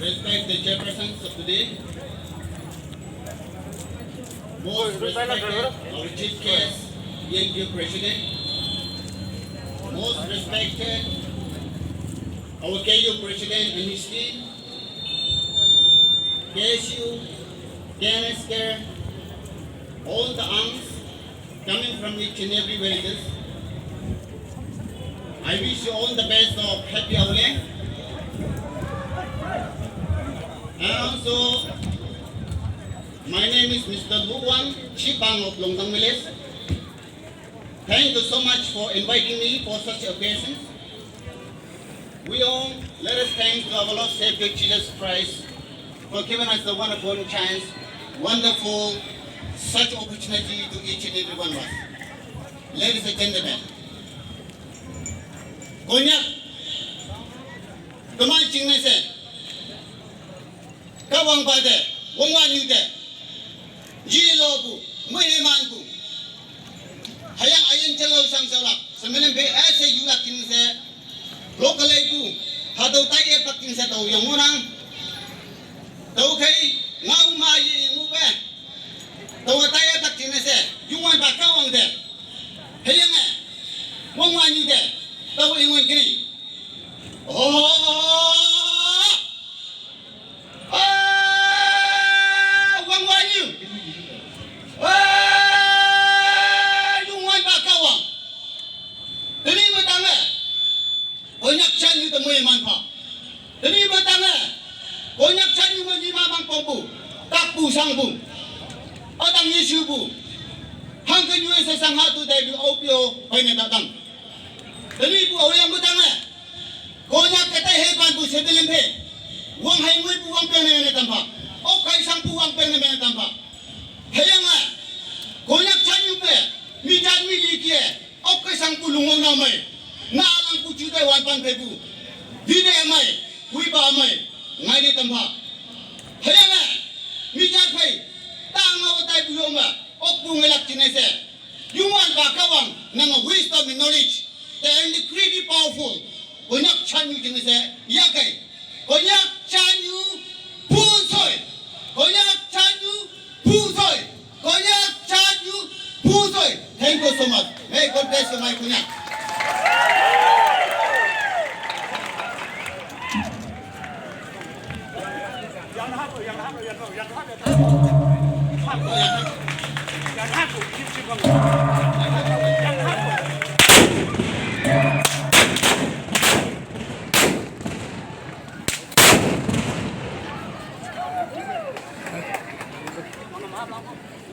Respect the chairpersons of today. Most respected our chief guest, ENQ President. Most respected our KU President and his team. KSU, KNSK, all the Ahngs coming from each and every villages. I wish you all the best of happy Lohwang. And also, my name is Mr. Lohwang, Chief of Longzang village. Thank you so much for inviting me for such occasions. We all let us thank our Lord Savior Jesus Christ for giving us the wonderful chance, wonderful such opportunity to each and every one of us. Ladies and gentlemen, Konyak, come on, Chingnese. Kawang Bade, Wongwan Yude, Yilobu, Muhimanbu, Hayang Ayan Jello Samsalak, Samanin Bay Asa Yulakin said, Localetu, Hadotai Pakin said, Oh, Yomunang, okay, now my move. Tawataya Pakin said, You want Bakawang there. Hayang, Wongwan Yude, Taw in one guinea. Oh! Konyak chan yu temuy manpa. Jadi bertanya, konyak chan yu menjima bang pompu, tapu sangbu, adang yesu bu, hangkan yu sesang hatu dari opio paine datang. Jadi bu orang bertanya, konyak kata hebat bu sebelum he, wang hai mui bu wang pene mene tampak, okai sang bu wang pene mene tampak. Hayangah, konyak chan yu pe, mijan milikie, okai sang bu lungong namai. Nalang pucu teh wan pan pebu, dine amai, kui ba amai, ngai ni tampa. Hayanga, mijat pai, tang awat ay buyoma, okpu ngelak cinese. You want bakawang, nang wisdom and knowledge, they are incredibly powerful. Konyak chanyu cinese, yakai. Konyak chanyu pusoy, konyak chanyu pusoy, konyak chanyu pusoy. Thank you so much. May God bless you, my konyak. Yang